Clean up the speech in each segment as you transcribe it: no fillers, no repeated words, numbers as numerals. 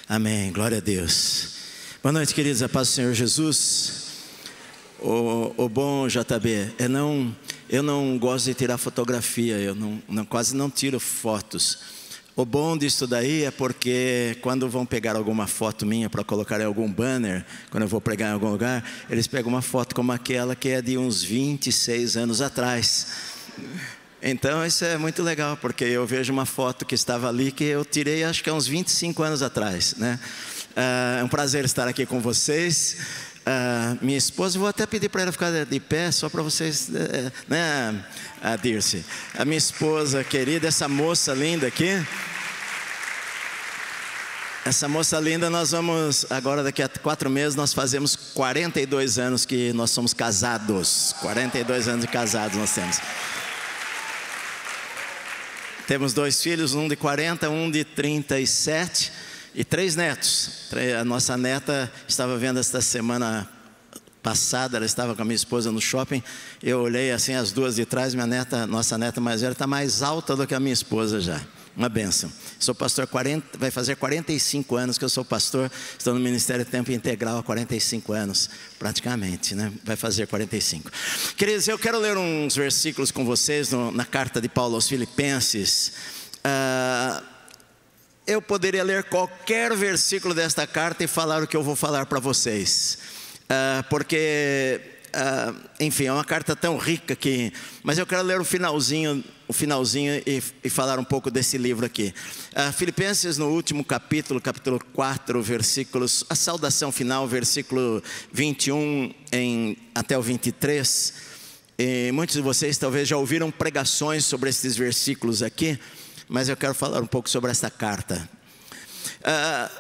Amém, glória a Deus. Boa noite, queridos, a paz do Senhor Jesus. O bom JB, eu não gosto de tirar fotografia, eu quase não tiro fotos. O bom disso daí é porque quando vão pegar alguma foto minha para colocar em algum banner, quando eu vou pregar em algum lugar, eles pegam uma foto como aquela que é de uns 26 anos atrás. Então isso é muito legal, porque eu vejo uma foto que estava ali que eu tirei acho que há uns 25 anos atrás, né? É um prazer estar aqui com vocês. Minha esposa, vou até pedir para ela ficar de pé, só para vocês, né, Dirce? A minha esposa querida, essa moça linda aqui. Essa moça linda, nós vamos, agora daqui a 4 meses, nós fazemos 42 anos que nós somos casados. 42 anos de casados nós temos. Temos 2 filhos, um de 40, um de 37 e 3 netos. A nossa neta estava vendo esta semana passada, ela estava com a minha esposa no shopping. Eu olhei assim, as duas de trás, nossa neta mais velha está mais alta do que a minha esposa já. Uma bênção. Sou pastor, vai fazer 45 anos que eu sou pastor. Estou no Ministério de Tempo Integral há 45 anos, praticamente, né? Vai fazer 45. Queridos, eu quero ler uns versículos com vocês na carta de Paulo aos Filipenses. Eu poderia ler qualquer versículo desta carta e falar o que eu vou falar para vocês. Porque, enfim, é uma carta tão rica que... Mas eu quero ler o finalzinho e falar um pouco desse livro aqui. Filipenses, no último capítulo 4, versículos, a saudação final, versículo 21 até o 23. E muitos de vocês talvez já ouviram pregações sobre esses versículos aqui, mas eu quero falar um pouco sobre essa carta.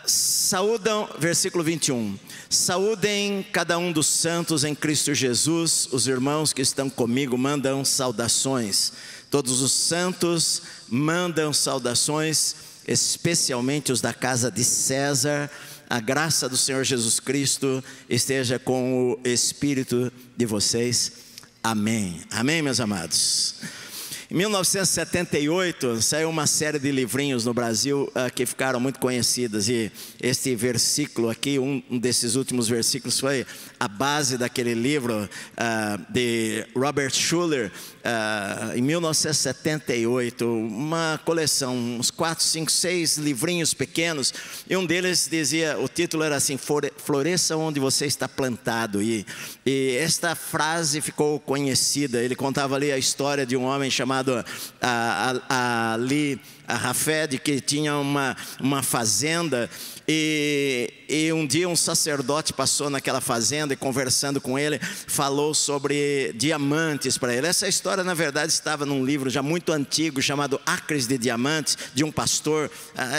Saúdam, versículo 21. Saúdem cada um dos santos em Cristo Jesus. Os irmãos que estão comigo mandam saudações. Todos os santos mandam saudações, especialmente os da casa de César. A graça do Senhor Jesus Cristo esteja com o espírito de vocês. Amém. Amém, meus amados. Em 1978, saiu uma série de livrinhos no Brasil que ficaram muito conhecidas. E este versículo aqui, um desses últimos versículos, foi a base daquele livro de Robert Schuller, em 1978. Uma coleção, uns 4, 5, 6 livrinhos pequenos. E um deles dizia, o título era assim, Floresça onde você está plantado. E esta frase ficou conhecida. Ele contava ali a história de um homem chamado Ali Rafed, que tinha uma fazenda, e um dia um sacerdote passou naquela fazenda e, conversando com ele, falou sobre diamantes para ele. Essa história, na verdade, estava num livro já muito antigo chamado Acres de Diamantes, de um pastor.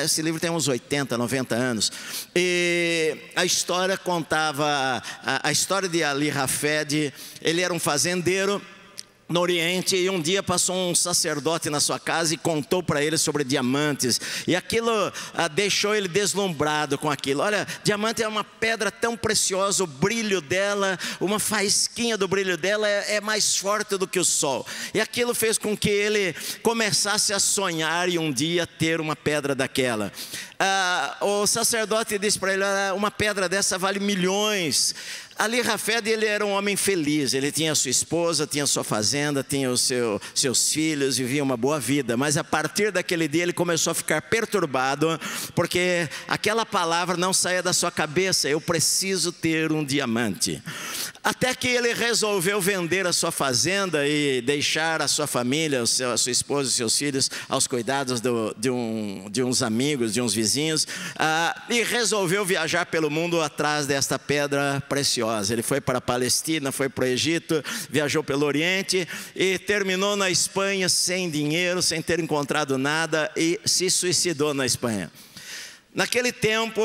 Esse livro tem uns 80, 90 anos. E a história contava a história de Ali Rafed. Ele era um fazendeiro no Oriente, e um dia passou um sacerdote na sua casa e contou para ele sobre diamantes, e aquilo deixou ele deslumbrado com aquilo. Olha, diamante é uma pedra tão preciosa, o brilho dela, uma faísquinha do brilho dela é mais forte do que o sol, e aquilo fez com que ele começasse a sonhar e um dia ter uma pedra daquela. O sacerdote disse para ele, uma pedra dessa vale milhões. Ali Rafed, ele era um homem feliz, ele tinha sua esposa, tinha sua fazenda, tinha os seus filhos, vivia uma boa vida. Mas a partir daquele dia ele começou a ficar perturbado, porque aquela palavra não saía da sua cabeça: eu preciso ter um diamante. Até que ele resolveu vender a sua fazenda e deixar a sua família, a sua esposa e seus filhos aos cuidados de uns amigos, de uns vizinhos, e resolveu viajar pelo mundo atrás desta pedra preciosa. Ele foi para a Palestina, foi para o Egito, viajou pelo Oriente e terminou na Espanha sem dinheiro, sem ter encontrado nada, e se suicidou na Espanha. Naquele tempo,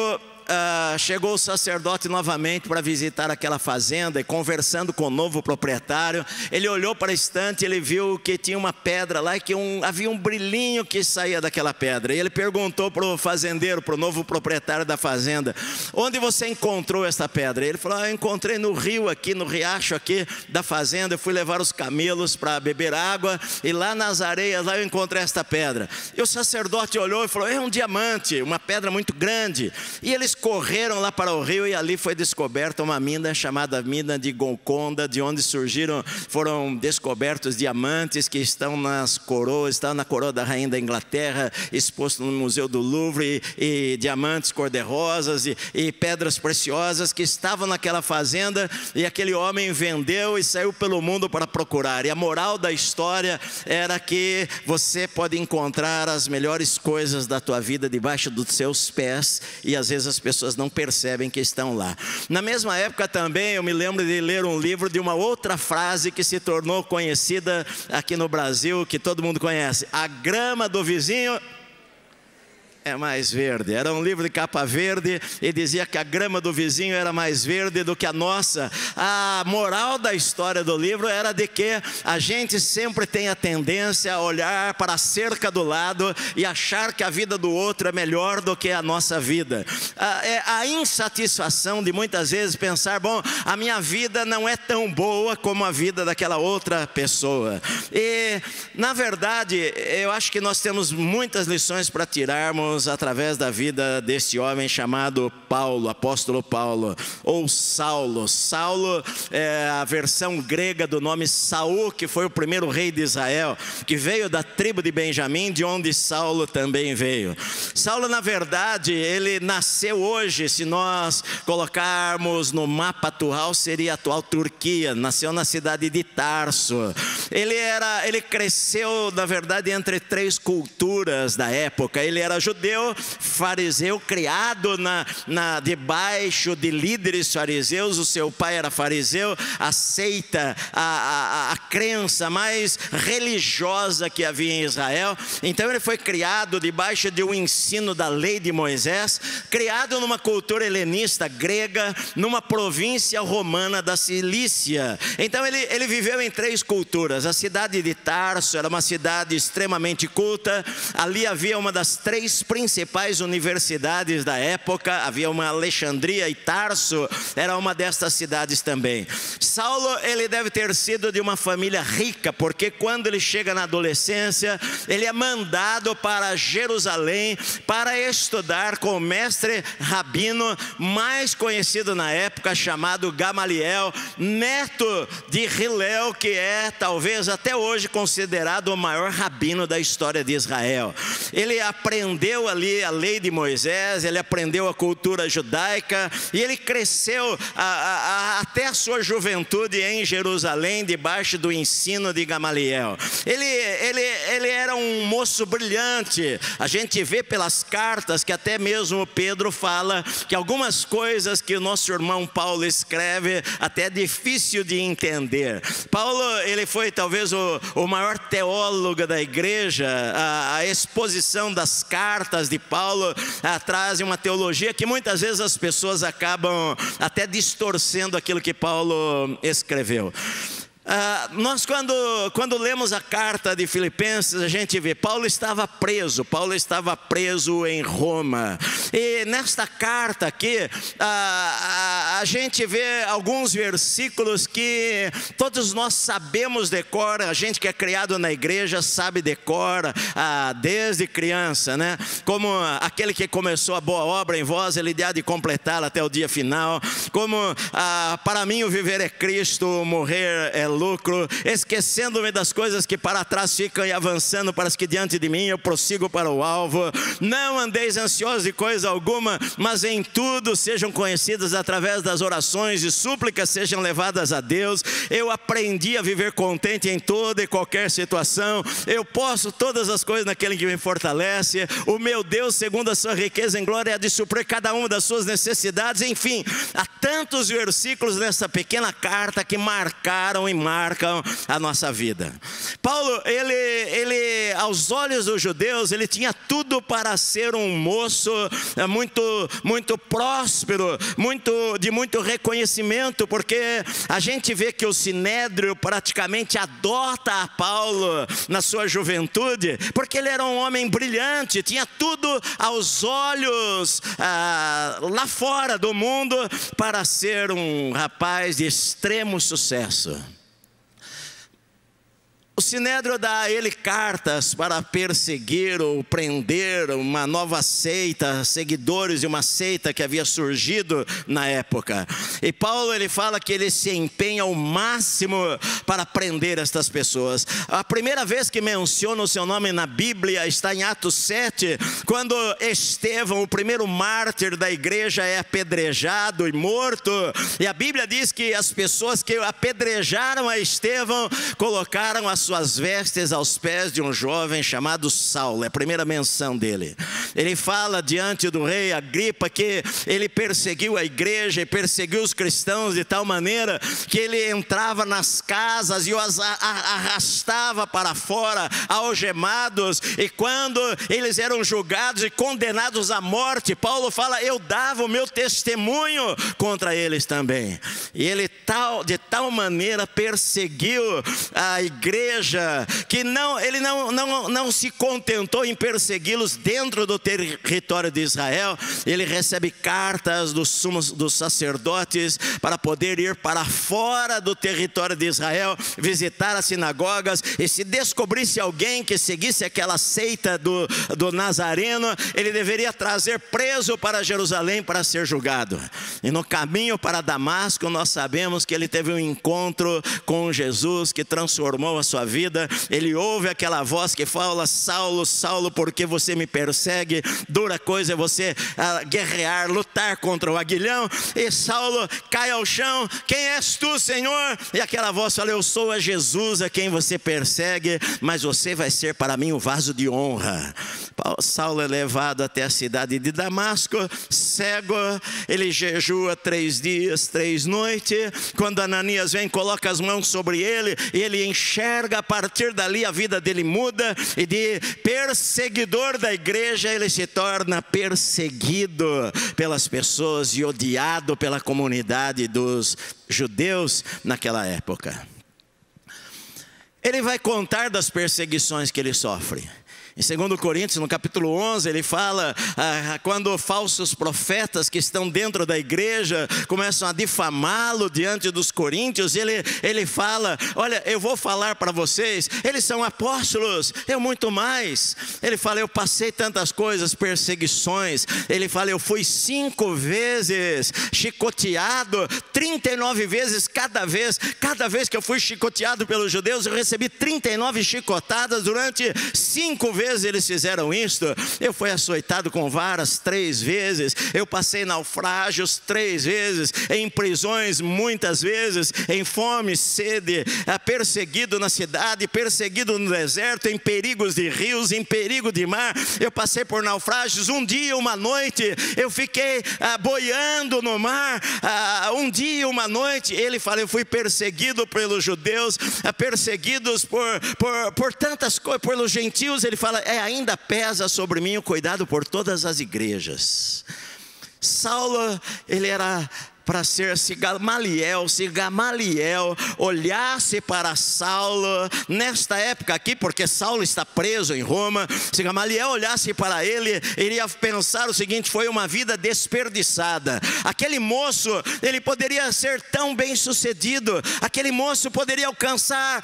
chegou o sacerdote novamente para visitar aquela fazenda, e conversando com o novo proprietário, ele olhou para a estante, ele viu que tinha uma pedra lá, e que havia um brilhinho que saía daquela pedra, e ele perguntou para o fazendeiro, para o novo proprietário da fazenda: onde você encontrou essa pedra? Ele falou: eu encontrei no rio aqui, no riacho aqui da fazenda, eu fui levar os camelos para beber água, e lá nas areias, lá eu encontrei esta pedra. E o sacerdote olhou e falou: é um diamante, uma pedra muito grande. E eles correram lá para o rio, e ali foi descoberta uma mina chamada mina de Golconda, de onde foram descobertos diamantes que estão nas coroas, estão na coroa da rainha da Inglaterra, exposto no Museu do Louvre, e diamantes cor-de-rosas e pedras preciosas que estavam naquela fazenda, e aquele homem vendeu e saiu pelo mundo para procurar. E a moral da história era que você pode encontrar as melhores coisas da tua vida debaixo dos seus pés, e às vezes as pessoas não percebem que estão lá. Na mesma época também eu me lembro de ler um livro de uma outra frase que se tornou conhecida aqui no Brasil, que todo mundo conhece: a grama do vizinho é mais verde. Era um livro de capa verde e dizia que a grama do vizinho era mais verde do que a nossa. A moral da história do livro era de que a gente sempre tem a tendência a olhar para a cerca do lado e achar que a vida do outro é melhor do que a nossa vida. A insatisfação de muitas vezes pensar: bom, a minha vida não é tão boa como a vida daquela outra pessoa. E na verdade eu acho que nós temos muitas lições para tirarmos através da vida deste homem chamado Paulo, apóstolo Paulo, ou Saulo. Saulo é a versão grega do nome Saul, que foi o primeiro rei de Israel, que veio da tribo de Benjamim, de onde Saulo também veio. Saulo, na verdade, ele nasceu hoje, se nós colocarmos no mapa atual, seria a atual Turquia. Nasceu na cidade de Tarso. Ele cresceu, na verdade, entre três culturas da época. Ele era judeu, fariseu, criado debaixo de líderes fariseus. O seu pai era fariseu, aceita a crença mais religiosa que havia em Israel. Então ele foi criado debaixo de um ensino da lei de Moisés, criado numa cultura helenista grega, numa província romana da Cilícia. Então ele viveu em três culturas. A cidade de Tarso era uma cidade extremamente culta. Ali havia uma das três principais universidades da época. Havia uma Alexandria, e Tarso era uma destas cidades também. Saulo, ele deve ter sido de uma família rica, porque quando ele chega na adolescência, ele é mandado para Jerusalém para estudar com o mestre rabino mais conhecido na época, chamado Gamaliel, neto de Hilel, que é talvez até hoje considerado o maior rabino da história de Israel. Ele aprendeu ali a lei de Moisés, ele aprendeu a cultura judaica, e ele cresceu até a sua juventude em Jerusalém, debaixo do ensino de Gamaliel. Ele era um moço brilhante. A gente vê pelas cartas que até mesmo Pedro fala que algumas coisas que o nosso irmão Paulo escreve até é difícil de entender. Paulo, ele foi talvez o maior teólogo da igreja. A exposição das cartas de Paulo traz uma teologia que muitas vezes as pessoas acabam até distorcendo aquilo que Paulo escreveu. Nós quando lemos a carta de Filipenses, a gente vê Paulo estava preso em Roma, e nesta carta aqui a gente vê alguns versículos que todos nós sabemos de cor. A gente que é criado na igreja sabe de cor desde criança, né? Como aquele que começou a boa obra em vós, ele há de completá-la até o dia final. Como para mim o viver é Cristo, o morrer é lucro, esquecendo-me das coisas que para trás ficam e avançando para as que diante de mim, eu prossigo para o alvo. Não andeis ansiosos de coisa alguma, mas em tudo sejam conhecidas através das orações e súplicas, sejam levadas a Deus. Eu aprendi a viver contente em toda e qualquer situação. Eu posso todas as coisas naquele que me fortalece. O meu Deus, segundo a sua riqueza em glória, há de suprir cada uma das suas necessidades. Enfim, há tantos versículos nessa pequena carta que marcaram e marcam a nossa vida. Paulo, ele aos olhos dos judeus, ele tinha tudo para ser um moço muito próspero, de muito reconhecimento, porque a gente vê que o Sinédrio praticamente adota a Paulo na sua juventude, porque ele era um homem brilhante, tinha tudo aos olhos lá fora do mundo para ser um rapaz de extremo sucesso. O Sinédrio dá a ele cartas para perseguir ou prender uma nova seita, seguidores de uma seita que havia surgido na época. E Paulo, ele fala que ele se empenha ao máximo para prender estas pessoas. A primeira vez que menciona o seu nome na Bíblia está em Atos 7, quando Estevão, o primeiro mártir da igreja, é apedrejado e morto. E a Bíblia diz que as pessoas que apedrejaram a Estevão colocaram as suas vestes aos pés de um jovem chamado Saulo. É a primeira menção dele. Ele fala diante do rei Agripa que ele perseguiu a igreja e perseguiu os cristãos de tal maneira que ele entrava nas casas e os arrastava para fora, algemados, e quando eles eram julgados e condenados à morte, Paulo fala: eu dava o meu testemunho contra eles também. E ele de tal maneira perseguiu a igreja, que ele não se contentou em persegui-los dentro do território de Israel. Ele recebe cartas dos sacerdotes para poder ir para fora do território de Israel, visitar as sinagogas, e se descobrisse alguém que seguisse aquela seita do Nazareno, ele deveria trazer preso para Jerusalém para ser julgado. E no caminho para Damasco, nós sabemos que ele teve um encontro com Jesus que transformou a sua vida. Ele ouve aquela voz que fala: Saulo, Saulo, por que você me persegue? Dura coisa é você guerrear, lutar contra o aguilhão. E Saulo cai ao chão: quem és tu, Senhor? E aquela voz fala: eu sou a Jesus a quem você persegue, mas você vai ser para mim o vaso de honra. Saulo é levado até a cidade de Damasco, cego. Ele jejua 3 dias, 3 noites. Quando Ananias vem, coloca as mãos sobre ele, e ele enxerga. A partir dali a vida dele muda, e de perseguidor da igreja ele se torna perseguido pelas pessoas e odiado pela comunidade dos judeus naquela época. Ele vai contar das perseguições que ele sofre. Em 2 Coríntios, no capítulo 11, ele fala quando falsos profetas que estão dentro da igreja começam a difamá-lo diante dos coríntios. Ele fala: olha, eu vou falar para vocês, eles são apóstolos, eu muito mais. Ele fala: eu passei tantas coisas, perseguições. Ele fala: eu fui 5 vezes chicoteado, 39 vezes cada vez que eu fui chicoteado pelos judeus, eu recebi 39 chicotadas. Durante 5 vezes eles fizeram isto. Eu fui açoitado com varas 3 vezes, eu passei naufrágios 3 vezes, em prisões muitas vezes, em fome, sede, perseguido na cidade, perseguido no deserto, em perigos de rios, em perigo de mar. Eu passei por naufrágios. Um dia, uma noite, eu fiquei boiando no mar, um dia, uma noite. Ele fala: eu fui perseguido pelos judeus, perseguidos por tantas coisas, pelos gentios. Ele fala: ainda pesa sobre mim o cuidado por todas as igrejas. Saulo, ele era para ser, se Gamaliel olhasse para Saulo nesta época aqui, porque Saulo está preso em Roma, se Gamaliel olhasse para ele, iria pensar o seguinte: foi uma vida desperdiçada. Aquele moço, ele poderia ser tão bem sucedido, aquele moço poderia alcançar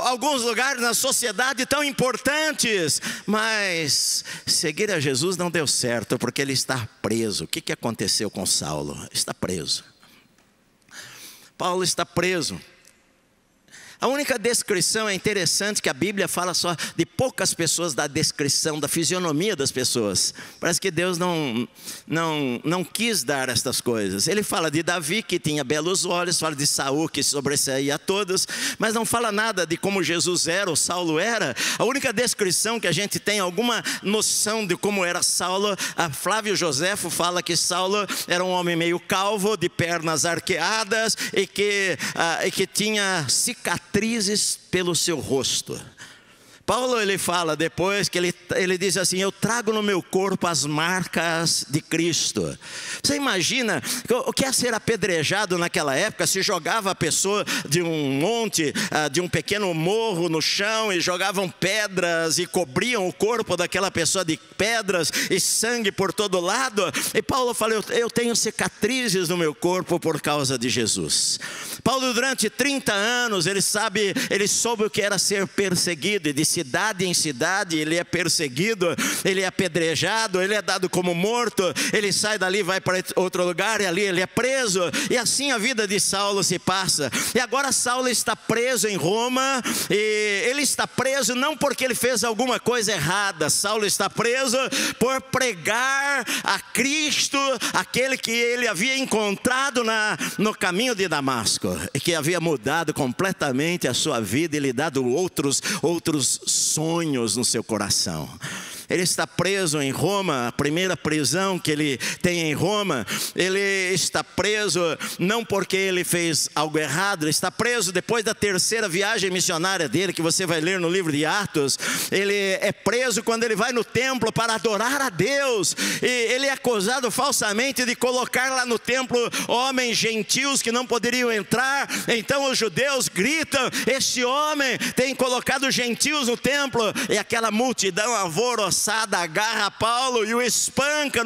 alguns lugares na sociedade tão importantes, mas seguir a Jesus não deu certo, porque ele está preso. O que aconteceu com Saulo? Está preso. Paulo está preso. A única descrição, é interessante que a Bíblia fala só de poucas pessoas, da descrição, da fisionomia das pessoas. Parece que Deus não quis dar estas coisas. Ele fala de Davi, que tinha belos olhos, fala de Saul, que sobressaía a todos, mas não fala nada de como Jesus era ou Saulo era. A única descrição que a gente tem alguma noção de como era Saulo, a Flávio Joséfo fala que Saulo era um homem meio calvo, de pernas arqueadas, e que tinha cicatrizes pelo seu rosto. Paulo, ele fala depois que ele diz assim: eu trago no meu corpo as marcas de Cristo. Você imagina o que é ser apedrejado naquela época? Se jogava a pessoa de um monte, de um pequeno morro no chão, e jogavam pedras e cobriam o corpo daquela pessoa de pedras e sangue por todo lado. E Paulo fala: eu tenho cicatrizes no meu corpo por causa de Jesus. Paulo, durante 30 anos, ele soube o que era ser perseguido, e de cidade em cidade ele é perseguido, ele é apedrejado, ele é dado como morto, ele sai dali, vai para outro lugar, e ali ele é preso, e assim a vida de Saulo se passa. E agora Saulo está preso em Roma, e ele está preso não porque ele fez alguma coisa errada. Saulo está preso por pregar a Cristo, aquele que ele havia encontrado no caminho de Damasco, e que havia mudado completamente a sua vida e lhe dado outros sonhos no seu coração. Ele está preso em Roma, a primeira prisão que ele tem em Roma. Ele está preso não porque ele fez algo errado, ele está preso depois da terceira viagem missionária dele, que você vai ler no livro de Atos. Ele é preso quando ele vai no templo para adorar a Deus, e ele é acusado falsamente de colocar lá no templo homens gentios que não poderiam entrar. Então os judeus gritam: este homem tem colocado gentios no templo, e aquela multidão alvoroçada agarra Paulo e o espanca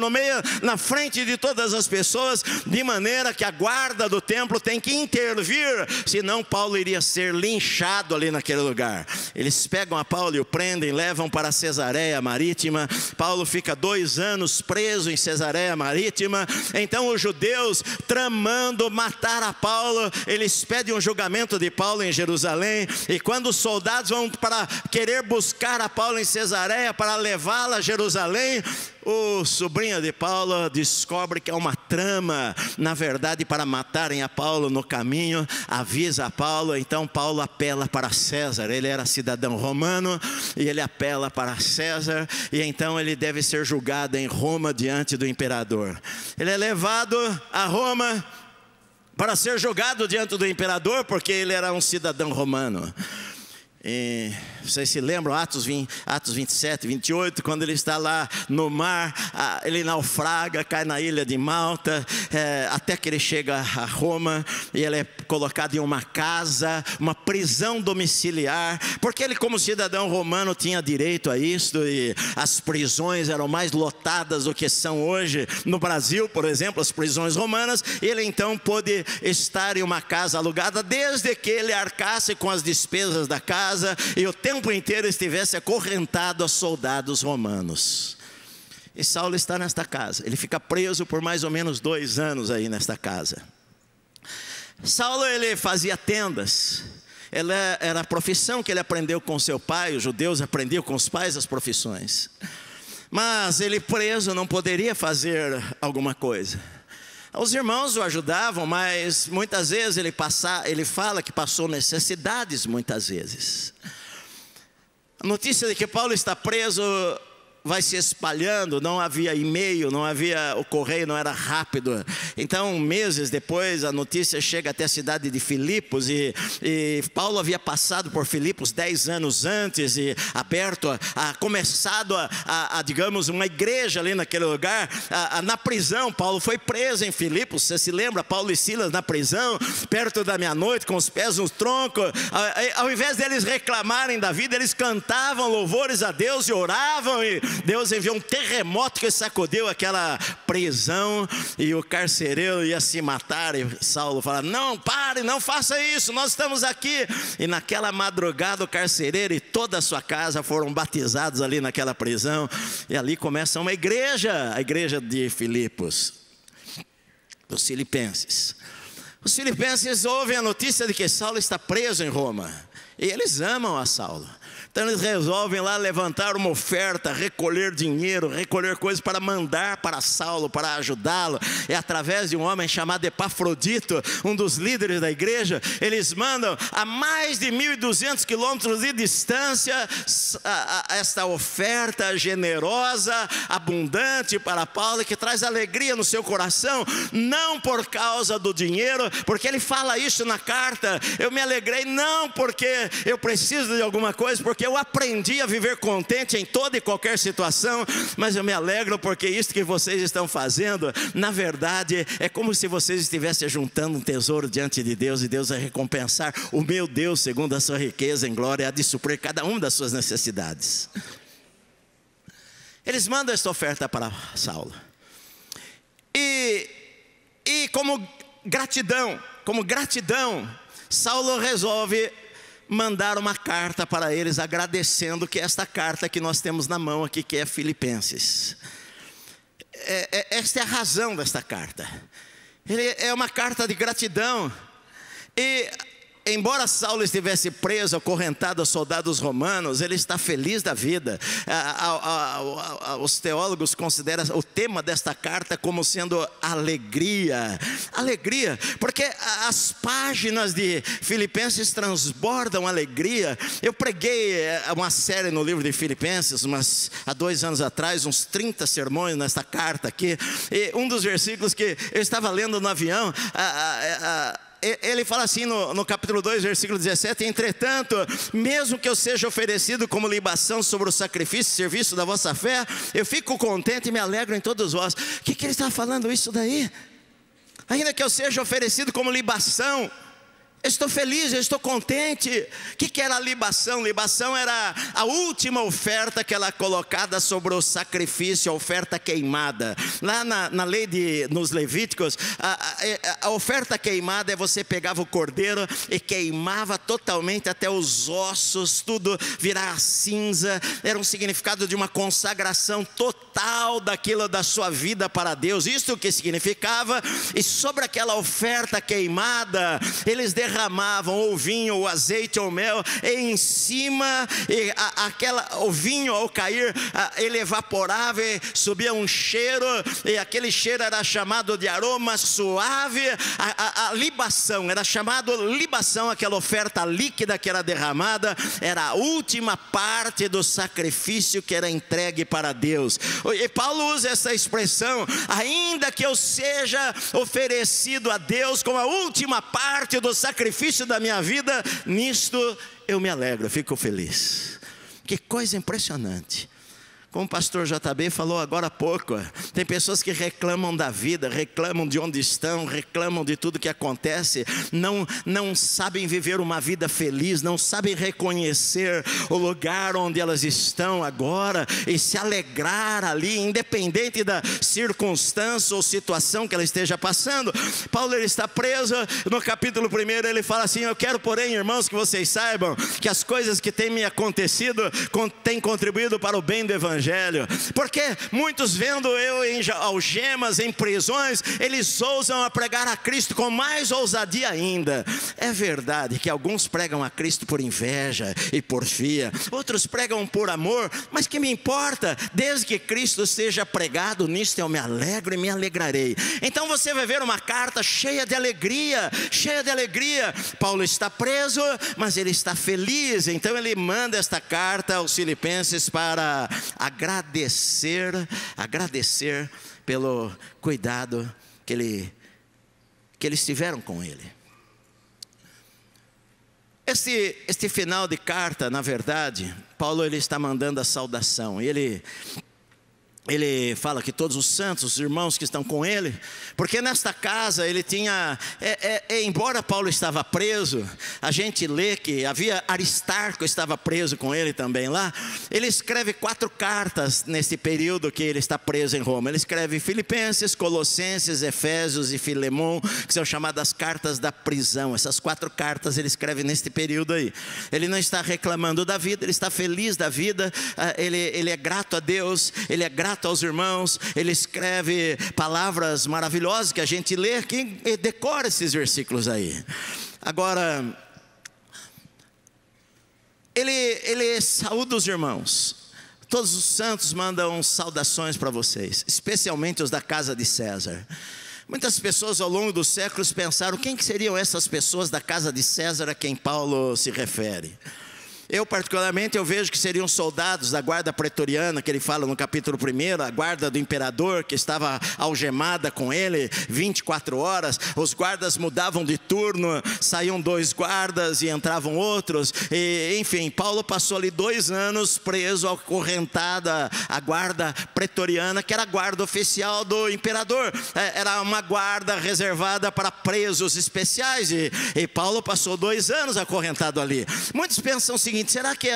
na frente de todas as pessoas, de maneira que a guarda do templo tem que intervir, senão Paulo iria ser linchado ali naquele lugar. Eles pegam a Paulo e o prendem, levam para Cesareia Marítima. Paulo fica 2 anos preso em Cesareia Marítima. Então os judeus, tramando matar a Paulo, eles pedem um julgamento de Paulo em Jerusalém, e quando os soldados vão para querer buscar a Paulo em Cesareia para levá-la a Jerusalém, o sobrinho de Paulo descobre que é uma trama, na verdade, para matarem a Paulo no caminho. Avisa a Paulo, então Paulo apela para César. Ele era cidadão romano e ele apela para César, e então ele deve ser julgado em Roma diante do imperador. Ele é levado a Roma para ser julgado diante do imperador, porque ele era um cidadão romano. E vocês se lembram, Atos 27, 28, quando ele está lá no mar, ele naufraga, cai na ilha de Malta, até que ele chega a Roma, e ele é colocado em uma casa, uma prisão domiciliar, porque ele, como cidadão romano, tinha direito a isto, e as prisões eram mais lotadas do que são hoje no Brasil, por exemplo, as prisões romanas. Ele então pôde estar em uma casa alugada, desde que ele arcasse com as despesas da casa e o tempo inteiro estivesse acorrentado a soldados romanos. E Saulo está nesta casa. Ele fica preso por mais ou menos 2 anos aí nesta casa. Saulo, ele fazia tendas. Era a profissão que ele aprendeu com seu pai. Os judeus aprendiam com os pais as profissões. Mas ele, preso, não poderia fazer alguma coisa. Os irmãos o ajudavam, mas muitas vezes ele fala que passou necessidades muitas vezes. A notícia de que Paulo está preso vai se espalhando. Não havia e-mail, o correio não era rápido. Então, meses depois, a notícia chega até a cidade de Filipos, e Paulo havia passado por Filipos 10 anos antes, e começado digamos, uma igreja ali naquele lugar. Na prisão, Paulo foi preso em Filipos. Você se lembra? Paulo e Silas na prisão, perto da meia-noite, com os pés no tronco. Ao invés deles reclamarem da vida, eles cantavam louvores a Deus e oravam, e Deus enviou um terremoto que sacudiu aquela prisão, e o carcereiro ia se matar, e Saulo fala: não, pare, não faça isso, nós estamos aqui. E naquela madrugada o carcereiro e toda a sua casa foram batizados ali naquela prisão, e ali começa uma igreja, a igreja de Filipos, dos filipenses. Os filipenses ouvem a notícia de que Saulo está preso em Roma, e eles amam a Saulo. Então eles resolvem lá levantar uma oferta, recolher dinheiro, recolher coisas para mandar para Saulo, para ajudá-lo. E através de um homem chamado Epafrodito, um dos líderes da igreja, eles mandam a mais de 1.200 quilômetros de distância esta oferta generosa, abundante para Paulo, que traz alegria no seu coração, não por causa do dinheiro, porque ele fala isso na carta: eu me alegrei não porque eu preciso de alguma coisa, porque eu aprendi a viver contente em toda e qualquer situação, mas eu me alegro porque isso que vocês estão fazendo, na verdade, é como se vocês estivessem juntando um tesouro diante de Deus, e Deus vai recompensar. O meu Deus, segundo a sua riqueza em glória, há de suprir cada uma das suas necessidades. Eles mandam esta oferta para Saulo, e como gratidão, Saulo resolve mandar uma carta para eles, agradecendo, que é esta carta que nós temos na mão aqui, que é Filipenses. Esta é a razão desta carta. É uma carta de gratidão. E embora Saulo estivesse preso, acorrentado a soldados romanos, ele está feliz da vida. Os teólogos consideram o tema desta carta como sendo alegria. Alegria, porque as páginas de Filipenses transbordam alegria. Eu preguei uma série no livro de Filipenses, há 2 anos atrás, uns 30 sermões nesta carta aqui. E um dos versículos que eu estava lendo no avião, ele fala assim no capítulo 2, versículo 17: entretanto, mesmo que eu seja oferecido como libação sobre o sacrifício e serviço da vossa fé, eu fico contente e me alegro em todos vós. O que ele está falando isso daí? Ainda que eu seja oferecido como libação, eu estou feliz, eu estou contente. O que era a libação? Libação era a última oferta que era colocada sobre o sacrifício, a oferta queimada. Lá na lei nos Levíticos, a oferta queimada é você pegava o cordeiro e queimava totalmente até os ossos, tudo virar cinza. Era um significado de uma consagração total daquilo da sua vida para Deus. Isso o que significava. E sobre aquela oferta queimada, eles derramavam ou vinho, ou azeite, ou mel, e em cima, o vinho ao cair, ele evaporava e subia um cheiro, e aquele cheiro era chamado de aroma suave. A libação, era chamado libação, aquela oferta líquida que era derramada, era a última parte do sacrifício que era entregue para Deus. E Paulo usa essa expressão: ainda que eu seja oferecido a Deus como a última parte do sacrifício da minha vida, nisto eu me alegro, eu fico feliz. Que coisa impressionante. Como o pastor JB falou agora há pouco, tem pessoas que reclamam da vida, reclamam de onde estão, reclamam de tudo que acontece, não sabem viver uma vida feliz, não sabem reconhecer o lugar onde elas estão agora e se alegrar ali, independente da circunstância ou situação que ela esteja passando. Paulo, ele está preso. No capítulo 1 ele fala assim: eu quero, porém, irmãos, que vocês saibam que as coisas que têm me acontecido têm contribuído para o bem do evangelho. Porque muitos, vendo eu em algemas, em prisões, eles ousam a pregar a Cristo com mais ousadia ainda. É verdade que alguns pregam a Cristo por inveja e porfia, outros pregam por amor, mas que me importa? Desde que Cristo seja pregado, nisto eu me alegro e me alegrarei. Então você vai ver uma carta cheia de alegria, cheia de alegria. Paulo está preso, mas ele está feliz. Então ele manda esta carta aos Filipenses para agradecer pelo cuidado que eles tiveram com ele. Este final de carta, na verdade, Paulo, ele está mandando a saudação. Ele fala que todos os santos, os irmãos que estão com ele, porque nesta casa ele tinha, embora Paulo estava preso, a gente lê que havia Aristarco, estava preso com ele também lá. Ele escreve 4 cartas nesse período que ele está preso em Roma. Ele escreve Filipenses, Colossenses, Efésios e Filemão, que são chamadas cartas da prisão. Essas 4 cartas ele escreve neste período aí. Ele não está reclamando da vida, ele está feliz da vida, ele é grato a Deus, ele é grato aos irmãos. Ele escreve palavras maravilhosas que a gente lê, que decora esses versículos aí. Agora, ele saúda os irmãos. Todos os santos mandam saudações para vocês, especialmente os da casa de César. Muitas pessoas ao longo dos séculos pensaram: quem que seriam essas pessoas da casa de César a quem Paulo se refere? Eu particularmente, eu vejo que seriam soldados da guarda pretoriana, que ele fala no capítulo 1, a guarda do imperador, que estava algemada com ele 24 horas, os guardas mudavam de turno, saíam 2 guardas e entravam outros, e, enfim, Paulo passou ali 2 anos preso, acorrentado à guarda pretoriana, que era a guarda oficial do imperador, era uma guarda reservada para presos especiais, e Paulo passou 2 anos acorrentado ali. Muitos pensam o seguinte: será que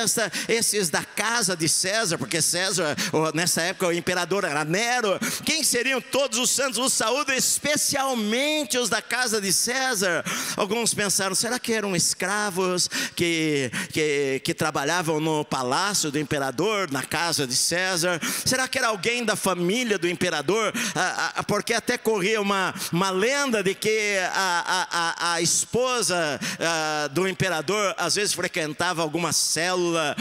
esses da casa de César, porque César, nessa época o imperador era Nero, quem seriam todos os santos, os saúdo, especialmente os da casa de César? Alguns pensaram, será que eram escravos que trabalhavam no palácio do imperador, na casa de César? Será que era alguém da família do imperador? Porque até corria uma lenda de que a esposa do imperador às vezes frequentava alguma célula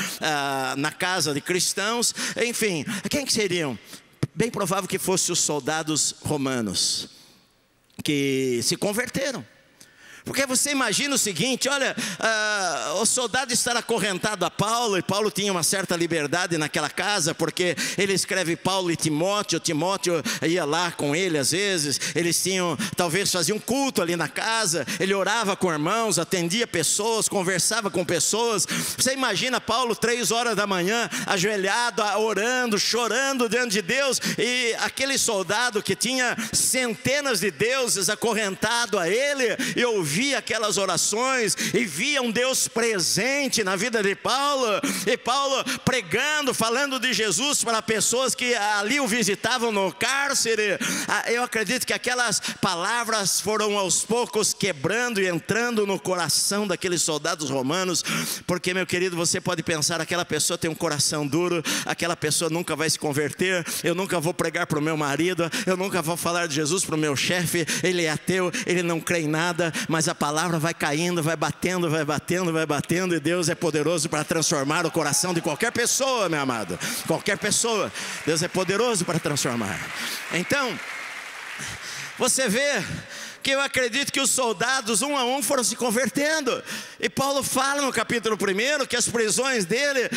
na casa de cristãos. Enfim, quem que seriam? Bem provável que fossem os soldados romanos que se converteram. Porque você imagina o seguinte, olha, o soldado estar acorrentado a Paulo, e Paulo tinha uma certa liberdade naquela casa, porque ele escreve Paulo e Timóteo ia lá com ele às vezes, eles talvez faziam culto ali na casa, ele orava com irmãos, atendia pessoas, conversava com pessoas. Você imagina Paulo 3 horas da manhã, ajoelhado, orando, chorando diante de Deus, e aquele soldado que tinha centenas de deuses acorrentado a ele, e ouvia aquelas orações, e via um Deus presente na vida de Paulo, e Paulo pregando, falando de Jesus para pessoas que ali o visitavam no cárcere. Eu acredito que aquelas palavras foram aos poucos quebrando e entrando no coração daqueles soldados romanos, porque, meu querido, você pode pensar, aquela pessoa tem um coração duro, aquela pessoa nunca vai se converter, eu nunca vou pregar para o meu marido, eu nunca vou falar de Jesus para o meu chefe, ele é ateu, ele não crê em nada. Mas a palavra vai caindo, vai batendo, vai batendo, vai batendo, e Deus é poderoso para transformar o coração de qualquer pessoa, meu amado. Qualquer pessoa, Deus é poderoso para transformar. Então, você vê que eu acredito que os soldados, um a um, foram se convertendo. E Paulo fala no capítulo 1 que as prisões dele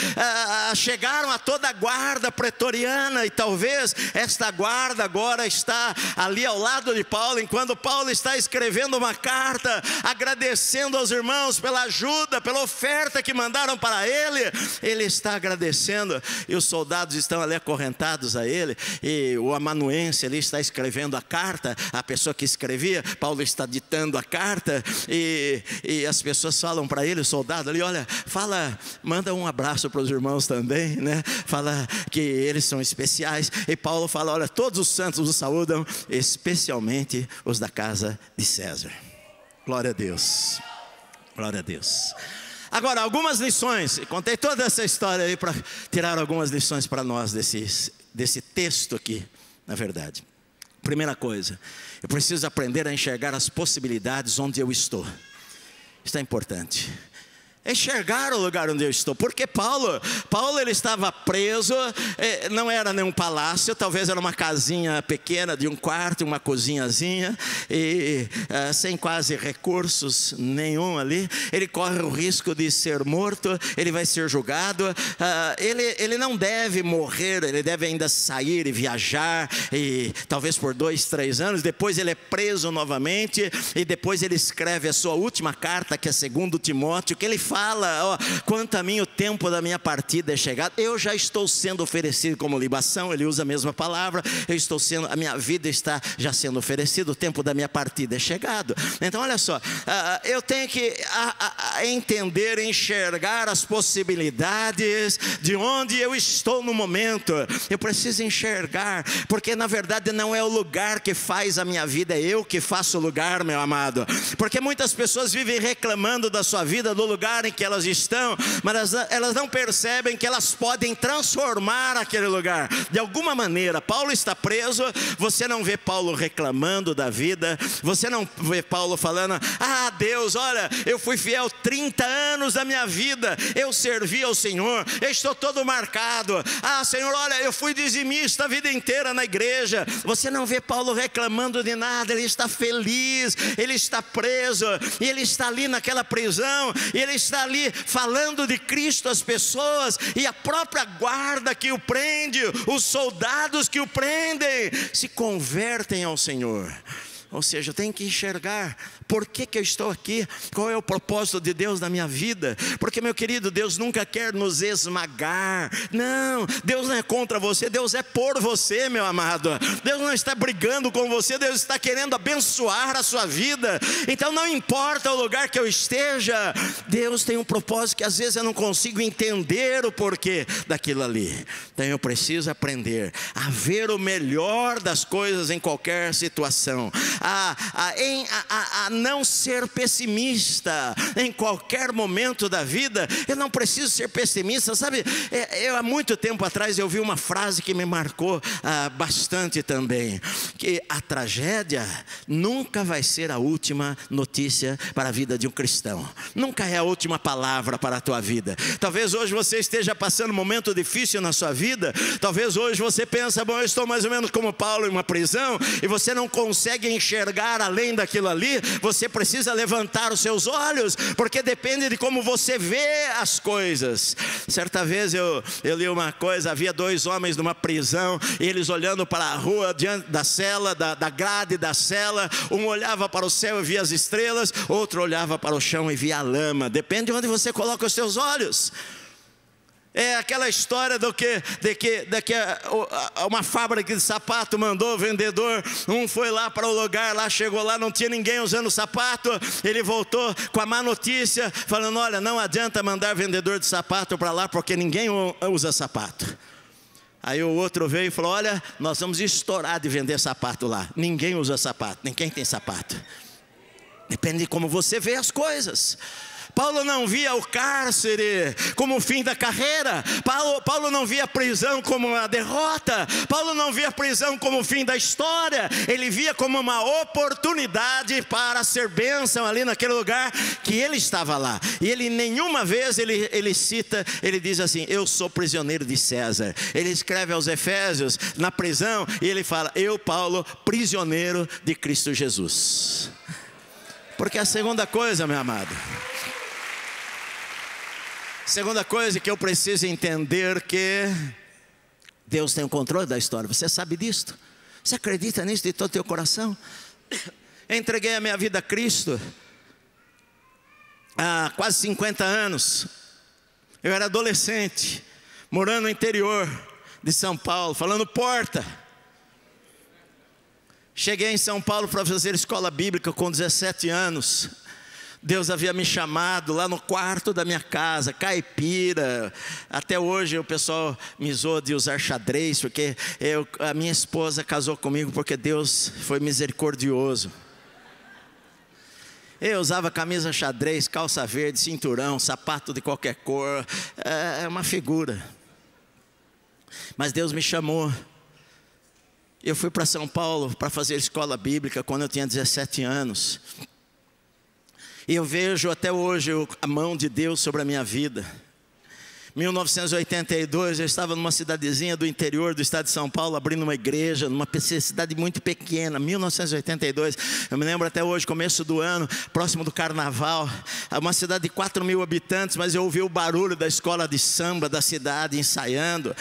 chegaram a toda a guarda pretoriana, e talvez esta guarda agora está ali ao lado de Paulo, enquanto Paulo está escrevendo uma carta, agradecendo aos irmãos pela ajuda, pela oferta que mandaram para ele está agradecendo, e os soldados estão ali acorrentados a ele, e o amanuense ali está escrevendo a carta, a pessoa que escrevia, Paulo está ditando a carta, e as pessoas falam para ele, o soldado ali, olha, manda um abraço para os irmãos também, né? Fala que eles são especiais. E Paulo fala, olha, todos os santos os saúdam, especialmente os da casa de César. Glória a Deus, glória a Deus. Agora, algumas lições, contei toda essa história aí para tirar algumas lições para nós desse texto aqui, na verdade. Primeira coisa, eu preciso aprender a enxergar as possibilidades onde eu estou. Isso é importante. Enxergar o lugar onde eu estou, porque Paulo ele estava preso, não era nenhum palácio, talvez era uma casinha pequena de um quarto, uma cozinhazinha, e sem quase recursos nenhum ali. Ele corre o risco de ser morto, ele vai ser julgado, ele não deve morrer, ele deve ainda sair e viajar, e talvez por 2, 3 anos, depois ele é preso novamente, e depois ele escreve a sua última carta, que é 2 Timóteo, que ele fala, quanto a mim o tempo da minha partida é chegado, eu já estou sendo oferecido como libação, ele usa a mesma palavra, a minha vida está já sendo oferecida, o tempo da minha partida é chegado. Então olha só, eu tenho que entender, enxergar as possibilidades de onde eu estou no momento. Eu preciso enxergar, porque na verdade não é o lugar que faz a minha vida, é eu que faço o lugar, meu amado. Porque muitas pessoas vivem reclamando da sua vida, do lugar em que elas estão, mas elas não percebem que elas podem transformar aquele lugar. De alguma maneira, Paulo está preso, você não vê Paulo reclamando da vida, você não vê Paulo falando, Deus, olha, eu fui fiel 30 anos da minha vida, eu servi ao Senhor, eu estou todo marcado, Senhor, olha, eu fui dizimista a vida inteira na igreja. Você não vê Paulo reclamando de nada, ele está feliz, ele está preso, e ele está ali naquela prisão, e ele está está ali falando de Cristo às pessoas, e a própria guarda que o prende, os soldados que o prendem, se convertem ao Senhor. Ou seja, eu tenho que enxergar por que eu estou aqui, qual é o propósito de Deus na minha vida. Porque, meu querido, Deus nunca quer nos esmagar. Não, Deus não é contra você, Deus é por você, meu amado. Deus não está brigando com você, Deus está querendo abençoar a sua vida. Então não importa o lugar que eu esteja, Deus tem um propósito que às vezes eu não consigo entender o porquê daquilo ali. Então eu preciso aprender a ver o melhor das coisas em qualquer situação, a não ser pessimista em qualquer momento da vida. Eu não preciso ser pessimista, sabe? Eu há muito tempo atrás eu vi uma frase que me marcou bastante também, que a tragédia nunca vai ser a última notícia para a vida de um cristão. Nunca é a última palavra para a tua vida. Talvez hoje você esteja passando um momento difícil na sua vida. Talvez hoje você pense, bom, eu estou mais ou menos como Paulo em uma prisão, e você não consegue enxergar além daquilo ali. Você precisa levantar os seus olhos, porque depende de como você vê as coisas. Certa vez eu li uma coisa, havia 2 homens numa prisão, e eles olhando para a rua, diante da cela, da grade da cela, um olhava para o céu e via as estrelas, outro olhava para o chão e via a lama. Depende de onde você coloca os seus olhos. É aquela história de que uma fábrica de sapato mandou o vendedor, um foi lá para o lugar, lá chegou lá, não tinha ninguém usando sapato, ele voltou com a má notícia, falando, olha, não adianta mandar vendedor de sapato para lá, porque ninguém usa sapato. Aí o outro veio e falou, olha, nós vamos estourar de vender sapato lá, ninguém usa sapato, ninguém tem sapato. Depende de como você vê as coisas. Paulo não via o cárcere como o fim da carreira. Paulo não via a prisão como a derrota. Paulo não via a prisão como o fim da história. Ele via como uma oportunidade para ser bênção ali naquele lugar que ele estava lá. E ele nenhuma vez ele cita, ele diz assim, eu sou prisioneiro de César. Ele escreve aos Efésios na prisão e ele fala, eu, Paulo, prisioneiro de Cristo Jesus. Porque a segunda coisa, meu amado, segunda coisa que eu preciso entender, que Deus tem o controle da história. Você sabe disto? Você acredita nisso de todo o teu coração? Eu entreguei a minha vida a Cristo há quase 50 anos. Eu era adolescente, morando no interior de São Paulo, falando porta. Cheguei em São Paulo para fazer escola bíblica com 17 anos. Deus havia me chamado lá no quarto da minha casa, caipira. Até hoje o pessoal me zoa de usar xadrez, porque a minha esposa casou comigo porque Deus foi misericordioso. Eu usava camisa xadrez, calça verde, cinturão, sapato de qualquer cor. É uma figura. Mas Deus me chamou. Eu fui para São Paulo para fazer escola bíblica quando eu tinha 17 anos. E eu vejo até hoje a mão de Deus sobre a minha vida. 1982, eu estava numa cidadezinha do interior do estado de São Paulo, abrindo uma igreja, numa cidade muito pequena. 1982, eu me lembro até hoje, começo do ano, próximo do carnaval. Uma cidade de 4.000 habitantes, mas eu ouvi o barulho da escola de samba da cidade ensaiando.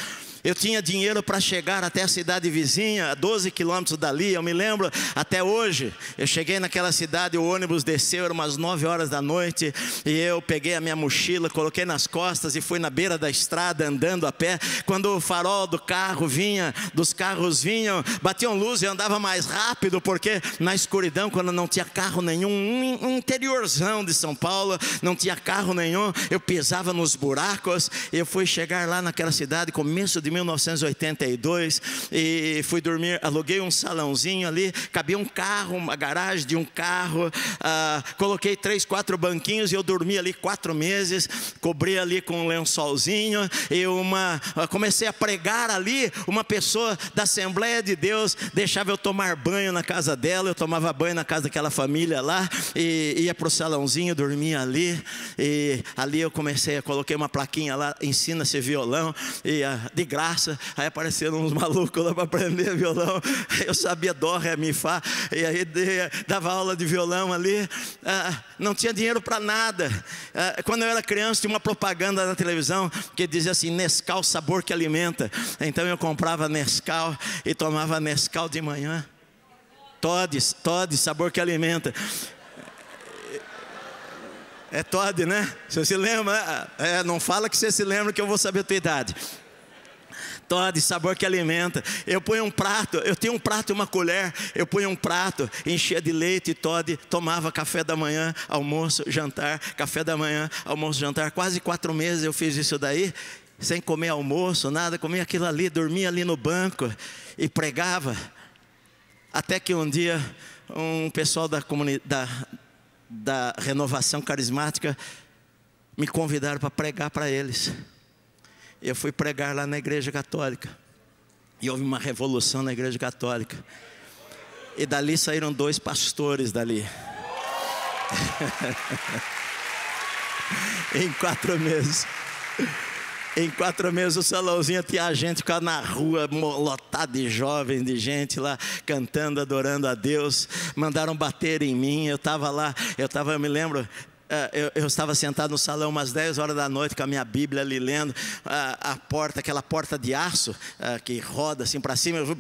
Eu tinha dinheiro para chegar até a cidade vizinha, a 12 quilômetros dali. Eu me lembro até hoje, eu cheguei naquela cidade, o ônibus desceu, era umas 9 horas da noite, e eu peguei a minha mochila, coloquei nas costas e fui na beira da estrada andando a pé. Quando o farol do carro dos carros vinham, batiam luz e eu andava mais rápido, porque na escuridão, quando não tinha carro nenhum, um interiorzão de São Paulo, não tinha carro nenhum, eu pisava nos buracos. Eu fui chegar lá naquela cidade, começo de 1982, e fui dormir, aluguei um salãozinho ali, cabia um carro, uma garagem de um carro, coloquei 3, 4 banquinhos, e eu dormi ali 4 meses, cobri ali com um lençolzinho, e comecei a pregar ali. Uma pessoa da Assembleia de Deus deixava eu tomar banho na casa dela, eu tomava banho na casa daquela família lá, e ia para o salãozinho, dormia ali, e ali eu coloquei uma plaquinha lá, ensina-se violão, e de graça praça, aí apareceram uns malucos lá para aprender violão. Eu sabia dó, ré, mi, fá, e aí dava aula de violão ali. Não tinha dinheiro para nada. Quando eu era criança, tinha uma propaganda na televisão que dizia assim: Nescau, sabor que alimenta. Então eu comprava Nescau e tomava Nescau de manhã. Toddy, sabor que alimenta. É Toddy, né? Você se lembra? Não fala que você se lembra, que eu vou saber a tua idade. Toddy, sabor que alimenta. Eu ponho um prato, eu tinha um prato e uma colher. Eu ponho um prato, enchia de leite e Toddy, tomava café da manhã, almoço, jantar, café da manhã, almoço, jantar. Quase 4 meses eu fiz isso daí, sem comer almoço, nada, comia aquilo ali, dormia ali no banco e pregava. Até que um dia, um pessoal da Renovação Carismática me convidaram para pregar para eles. Eu fui pregar lá na Igreja Católica, e houve uma revolução na Igreja Católica, e dali saíram 2 pastores dali. Em 4 meses. Em 4 meses o salãozinho tinha gente, ficava na rua lotado de jovens, de gente lá cantando, adorando a Deus. Mandaram bater em mim. Eu estava lá, eu me lembro, eu estava sentado no salão umas 10 horas da noite com a minha Bíblia ali lendo. A porta, aquela porta de aço que roda assim para cima,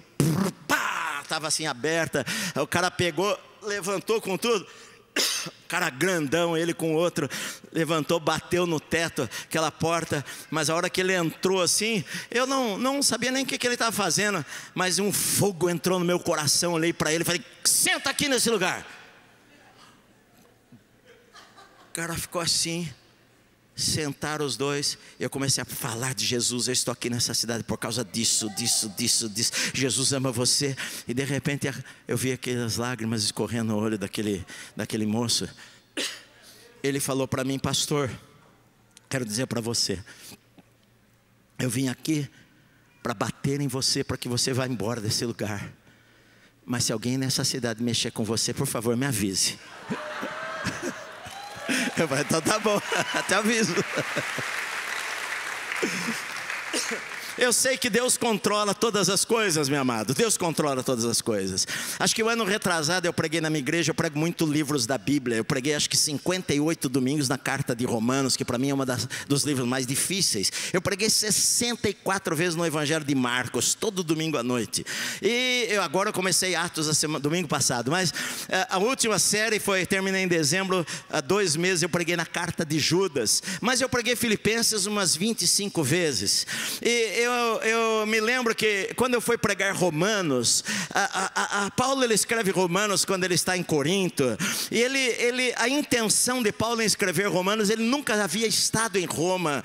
estava assim aberta. O cara pegou, levantou com tudo. Cara grandão, ele com o outro, levantou, bateu no teto, aquela porta. Mas a hora que ele entrou assim, eu não sabia nem o que ele estava fazendo, mas um fogo entrou no meu coração. Olhei para ele e falei: senta aqui nesse lugar. O cara ficou assim. Sentaram os 2, eu comecei a falar de Jesus. Eu estou aqui nessa cidade por causa disso. Jesus ama você. E de repente eu vi aquelas lágrimas escorrendo no olho daquele moço. Ele falou para mim: pastor, quero dizer para você, eu vim aqui para bater em você, para que você vá embora desse lugar. Mas se alguém nessa cidade mexer com você, por favor, me avise. Eu falei: então tá bom, até aviso. Eu sei que Deus controla todas as coisas, meu amado. Deus controla todas as coisas. Acho que o ano retrasado eu preguei na minha igreja. Eu prego muito livros da Bíblia. Eu preguei acho que 58 domingos na carta de Romanos, que para mim é uma dos livros mais difíceis. Eu preguei 64 vezes no Evangelho de Marcos, todo domingo à noite. E eu agora comecei Atos domingo passado. Mas a última série terminei em dezembro. Há 2 meses eu preguei na carta de Judas. Mas eu preguei Filipenses umas 25 vezes. E eu me lembro que quando eu fui pregar Romanos, Paulo ele escreve Romanos quando ele está em Corinto. E a intenção de Paulo em escrever Romanos, ele nunca havia estado em Roma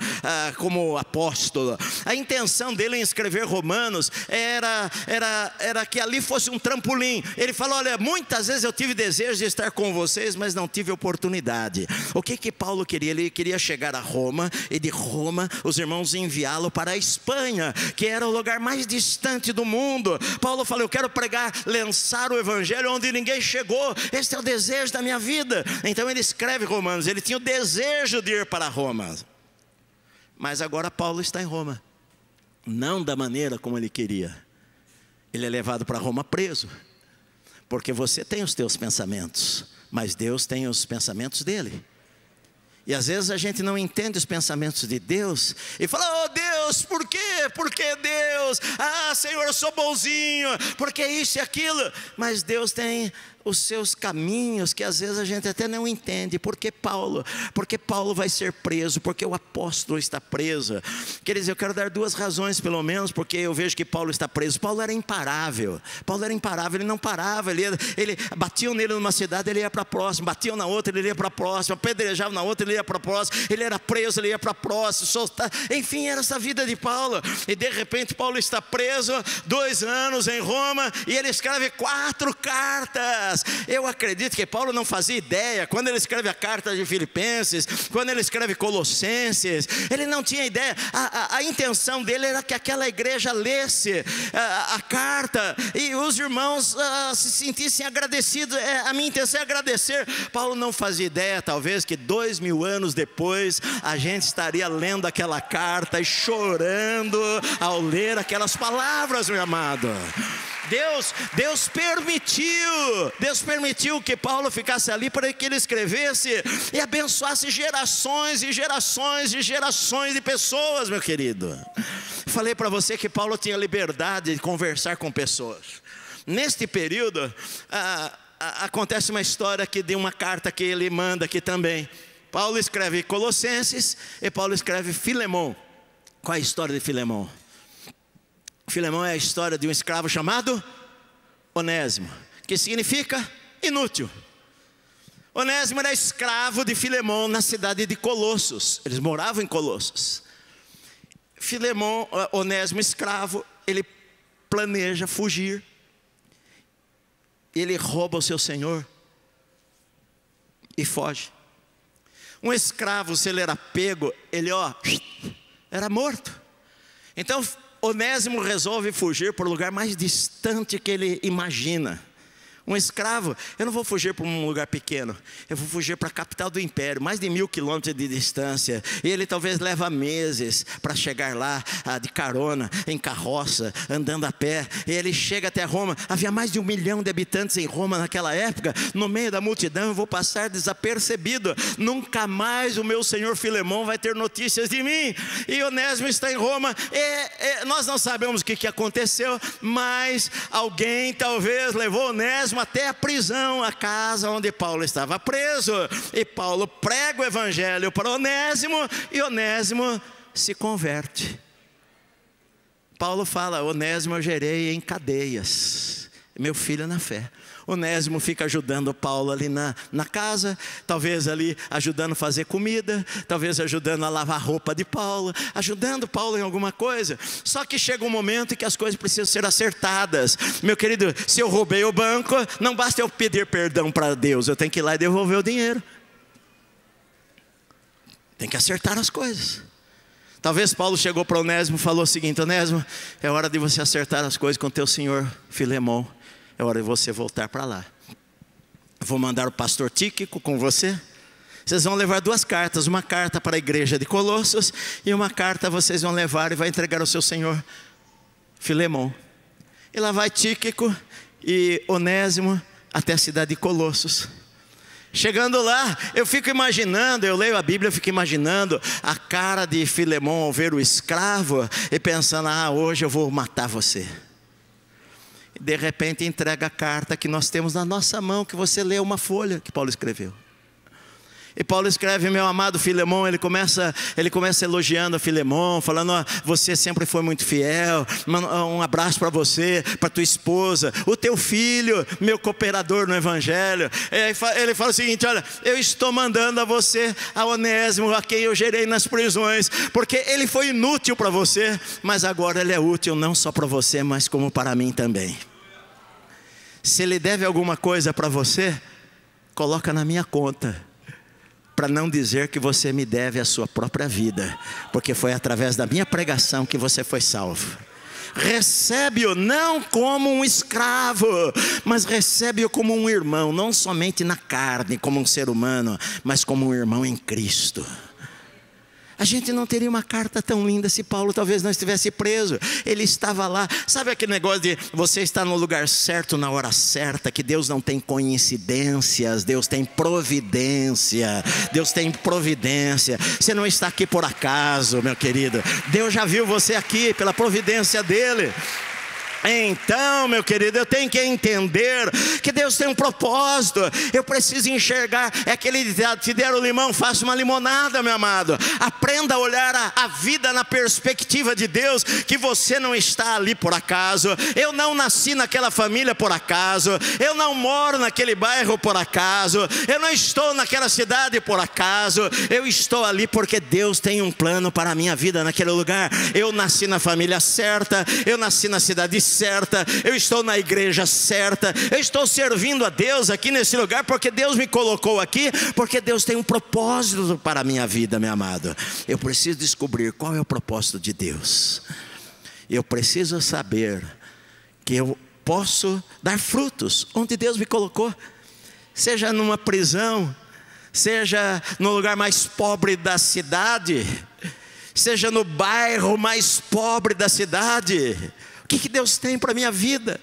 como apóstolo. A intenção dele em escrever Romanos era que ali fosse um trampolim. Ele falou: olha, muitas vezes eu tive desejo de estar com vocês, mas não tive oportunidade. O que Paulo queria? Ele queria chegar a Roma, e de Roma os irmãos enviá-lo para a Espanha, que era o lugar mais distante do mundo. Paulo falou: eu quero pregar, lançar o Evangelho onde ninguém chegou. Este é o desejo da minha vida. Então ele escreve Romanos. Ele tinha o desejo de ir para Roma. Mas agora Paulo está em Roma, não da maneira como ele queria. Ele é levado para Roma preso, porque você tem os teus pensamentos, mas Deus tem os pensamentos dele. E às vezes a gente não entende os pensamentos de Deus e fala: oh Deus, por quê? Por que Deus? Ah, Senhor, eu sou bonzinho, porque isso e aquilo. Mas Deus tem os seus caminhos que às vezes a gente até não entende. Porque Paulo vai ser preso, porque o apóstolo está preso. Quer dizer, eu quero dar 2 razões pelo menos porque eu vejo que Paulo está preso. Paulo era imparável, ele não parava. Ele batiam nele numa cidade, ele ia para a próxima. Batiam na outra, ele ia para a próxima. Apedrejavam na outra, ele ia para a próxima. Ele era preso, ele ia para a próxima. Enfim, era essa vida de Paulo. E de repente Paulo está preso 2 anos em Roma, e ele escreve 4 cartas. Aliás, eu acredito que Paulo não fazia ideia, quando ele escreve a carta de Filipenses, quando ele escreve Colossenses, ele não tinha ideia. A intenção dele era que aquela igreja lesse a carta e os irmãos se sentissem agradecidos. A minha intenção é agradecer. Paulo não fazia ideia, talvez, que 2000 anos depois a gente estaria lendo aquela carta e chorando ao ler aquelas palavras, meu amado. Deus permitiu que Paulo ficasse ali para que ele escrevesse e abençoasse gerações e gerações e gerações de pessoas, meu querido. Falei para você que Paulo tinha liberdade de conversar com pessoas. Neste período, acontece uma história aqui de uma carta que ele manda aqui também. Paulo escreve Colossenses e Paulo escreve Filemão. Qual é a história de Filemão? Filemão é a história de um escravo chamado Onésimo, que significa inútil. Onésimo era escravo de Filemão na cidade de Colossos. Eles moravam em Colossos. Filemão, Onésimo escravo, ele planeja fugir. Ele rouba o seu senhor e foge. Um escravo, se ele era pego, ele era morto. Então Onésimo resolve fugir para o lugar mais distante que ele imagina. Um escravo, eu não vou fugir para um lugar pequeno, eu vou fugir para a capital do império, mais de 1000 quilômetros de distância. E ele talvez leva meses para chegar lá de carona, em carroça, andando a pé. E ele chega até Roma. Havia mais de 1 milhão de habitantes em Roma naquela época. No meio da multidão eu vou passar desapercebido. Nunca mais o meu senhor Filemão vai ter notícias de mim. E Onésimo está em Roma. Nós não sabemos o que aconteceu, mas alguém talvez levou Onésimo até a prisão, a casa onde Paulo estava preso. E Paulo prega o evangelho para Onésimo e Onésimo se converte. Paulo fala: Onésimo eu gerei em cadeias, meu filho na fé. Onésimo fica ajudando Paulo ali na casa, talvez ali ajudando a fazer comida, talvez ajudando a lavar a roupa de Paulo, ajudando Paulo em alguma coisa. Só que chega um momento em que as coisas precisam ser acertadas. Meu querido, se eu roubei o banco, não basta eu pedir perdão para Deus, eu tenho que ir lá e devolver o dinheiro. Tem que acertar as coisas. Talvez Paulo chegou para Onésimo e falou o seguinte: Onésimo, é hora de você acertar as coisas com teu senhor Filemão. É hora de você voltar para lá. Vou mandar o pastor Tíquico com você. Vocês vão levar 2 cartas. Uma carta para a igreja de Colossos e uma carta vocês vão levar e vai entregar ao seu senhor Filemão. E lá vai Tíquico e Onésimo até a cidade de Colossos. Chegando lá, eu fico imaginando, eu leio a Bíblia, eu fico imaginando a cara de Filemão ao ver o escravo e pensando: hoje eu vou matar você. De repente entrega a carta que nós temos na nossa mão, que você lê uma folha que Paulo escreveu. E Paulo escreve: meu amado Filemão, ele começa elogiando a Filemão, falando: você sempre foi muito fiel, um abraço para você, para tua esposa, o teu filho, meu cooperador no evangelho. Ele fala o seguinte: olha, eu estou mandando a você a Onésimo, a quem eu gerei nas prisões, porque ele foi inútil para você, mas agora ele é útil não só para você, mas como para mim também. Se ele deve alguma coisa para você, coloca na minha conta, para não dizer que você me deve a sua própria vida, porque foi através da minha pregação que você foi salvo. Recebe-o não como um escravo, mas recebe-o como um irmão, não somente na carne, como um ser humano, mas como um irmão em Cristo. A gente não teria uma carta tão linda se Paulo talvez não estivesse preso. Ele estava lá. Sabe aquele negócio de você estar no lugar certo, na hora certa, que Deus não tem coincidências, Deus tem providência. Deus tem providência. Você não está aqui por acaso, meu querido. Deus já viu você aqui pela providência dele. Então, meu querido, eu tenho que entender que Deus tem um propósito. Eu preciso enxergar. É aquele ditado: te der o limão, faça uma limonada, meu amado. Aprenda a olhar a vida na perspectiva de Deus, que você não está ali por acaso. Eu não nasci naquela família por acaso. Eu não moro naquele bairro por acaso. Eu não estou naquela cidade por acaso. Eu estou ali porque Deus tem um plano para a minha vida naquele lugar. Eu nasci na família certa, eu nasci na cidade certa, eu estou na igreja certa, eu estou servindo a Deus aqui nesse lugar, porque Deus me colocou aqui, porque Deus tem um propósito para a minha vida, meu amado. Eu preciso descobrir qual é o propósito de Deus. Eu preciso saber que eu posso dar frutos onde Deus me colocou, seja numa prisão, seja no lugar mais pobre da cidade, seja no bairro mais pobre da cidade. O que Deus tem para a minha vida?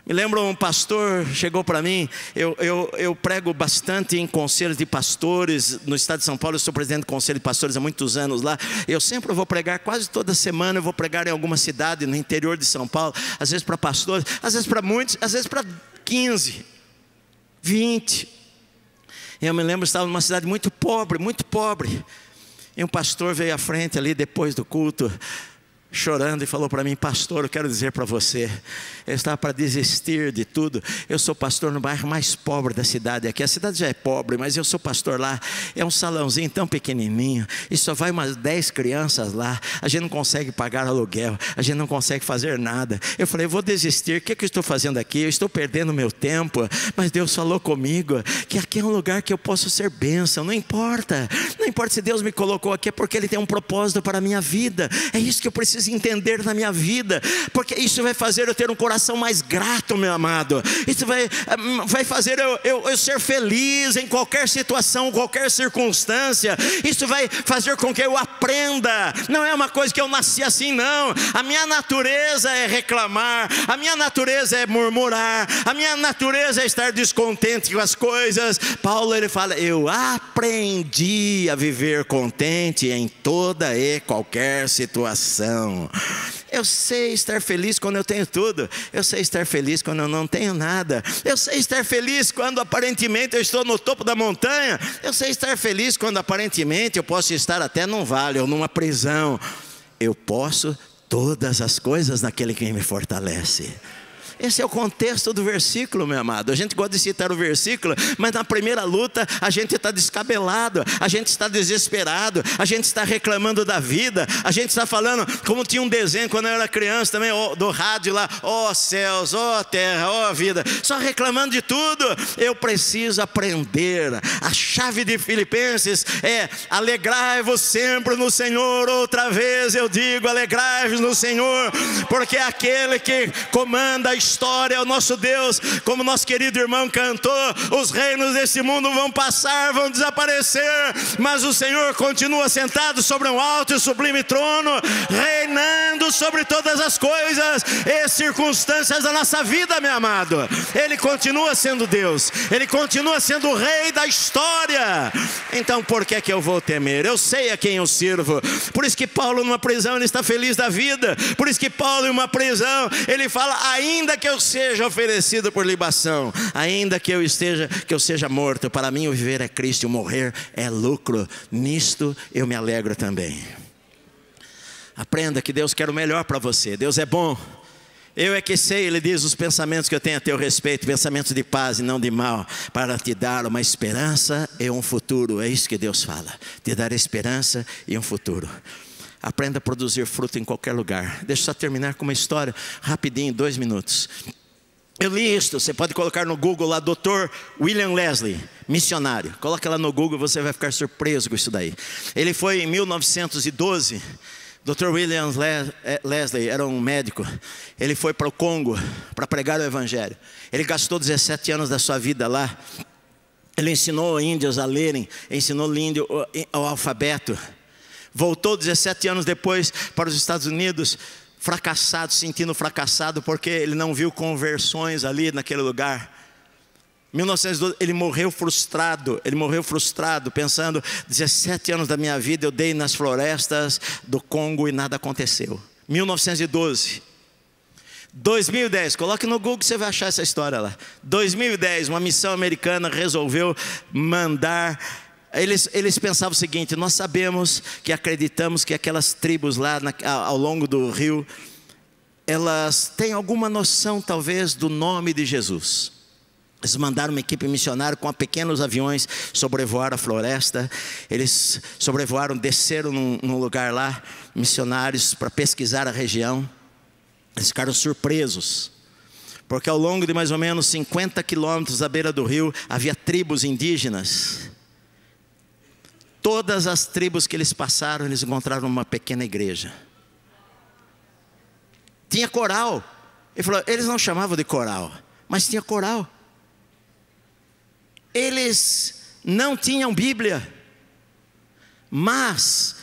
Me lembro, um pastor chegou para mim. Eu prego bastante em conselhos de pastores no estado de São Paulo. Eu sou presidente do conselho de pastores há muitos anos lá. Eu sempre vou pregar, quase toda semana eu vou pregar em alguma cidade no interior de São Paulo. Às vezes para pastores, às vezes para muitos, às vezes para 15, 20. Eu me lembro, eu estava numa cidade muito pobre, muito pobre. E um pastor veio à frente ali depois do culto, chorando, e falou para mim: pastor, eu quero dizer para você, eu estava para desistir de tudo. Eu sou pastor no bairro mais pobre da cidade aqui. A cidade já é pobre, mas eu sou pastor lá. É um salãozinho tão pequenininho, e só vai umas 10 crianças lá. A gente não consegue pagar aluguel, a gente não consegue fazer nada. Eu falei: eu vou desistir, o que eu estou fazendo aqui? Eu estou perdendo meu tempo. Mas Deus falou comigo que aqui é um lugar que eu posso ser bênção. Não importa se Deus me colocou aqui, é porque Ele tem um propósito para a minha vida. É isso que eu preciso entender na minha vida, porque isso vai fazer eu ter um coração mais grato, meu amado. Isso vai fazer eu ser feliz em qualquer situação, qualquer circunstância. Isso vai fazer com que eu aprenda. Não é uma coisa que eu nasci assim, não. A minha natureza é reclamar, a minha natureza é murmurar, a minha natureza é estar descontente com as coisas. Paulo, ele fala: eu aprendi a viver contente em toda e qualquer situação. Eu sei estar feliz quando eu tenho tudo. Eu sei estar feliz quando eu não tenho nada. Eu sei estar feliz quando aparentemente eu estou no topo da montanha. Eu sei estar feliz quando aparentemente eu posso estar até num vale ou numa prisão. Eu posso todas as coisas naquele que me fortalece. Esse é o contexto do versículo, meu amado. A gente gosta de citar o versículo, mas na primeira luta a gente está descabelado, a gente está desesperado, a gente está reclamando da vida, a gente está falando, como tinha um desenho quando eu era criança também, do rádio lá: ó céus, ó terra, ó vida, só reclamando de tudo. Eu preciso aprender. A chave de Filipenses é: alegrai-vos sempre no Senhor. Outra vez eu digo: alegrai-vos no Senhor, porque é aquele que comanda a história é o nosso Deus. Como nosso querido irmão cantou: os reinos desse mundo vão passar, vão desaparecer, mas o Senhor continua sentado sobre um alto e sublime trono, reinando sobre todas as coisas e circunstâncias da nossa vida, meu amado. Ele continua sendo Deus, Ele continua sendo o Rei da história. Então por que eu vou temer? Eu sei a quem eu sirvo. Por isso que Paulo, numa prisão, ele está feliz da vida. Por isso que Paulo, em uma prisão, ele fala: ainda que eu seja oferecido por libação, ainda que eu seja morto, para mim o viver é Cristo e o morrer é lucro. Nisto eu me alegro também. Aprenda que Deus quer o melhor para você. Deus é bom. Eu é que sei, Ele diz, os pensamentos que eu tenho a teu respeito, pensamentos de paz e não de mal, para te dar uma esperança e um futuro. É isso que Deus fala: te dar esperança e um futuro. Aprenda a produzir fruto em qualquer lugar. Deixa eu só terminar com uma história rapidinho, 2 minutos. Eu li isto, você pode colocar no Google lá: Dr. William Leslie, missionário. Coloca lá no Google, você vai ficar surpreso com isso daí. Ele foi em 1912. Dr. William Leslie era um médico. Ele foi para o Congo para pregar o Evangelho. Ele gastou 17 anos da sua vida lá. Ele ensinou índios a lerem, ensinou índio o alfabeto. Voltou 17 anos depois para os Estados Unidos, fracassado, sentindo fracassado, porque ele não viu conversões ali naquele lugar. 1912, ele morreu frustrado, pensando: 17 anos da minha vida eu dei nas florestas do Congo e nada aconteceu. 1912. 2010, coloque no Google que você vai achar essa história lá. 2010, uma missão americana resolveu mandar. Eles pensavam o seguinte: nós sabemos que acreditamos que aquelas tribos lá ao longo do rio, elas têm alguma noção talvez do nome de Jesus. Eles mandaram uma equipe missionária com pequenos aviões, sobrevoaram a floresta. Eles sobrevoaram, desceram num lugar lá, missionários, para pesquisar a região. Eles ficaram surpresos, porque ao longo de mais ou menos 50 quilômetros à beira do rio, havia tribos indígenas. Todas as tribos que eles passaram, eles encontraram uma pequena igreja. Tinha coral. Ele falou, eles não chamavam de coral, mas tinha coral. Eles não tinham Bíblia, mas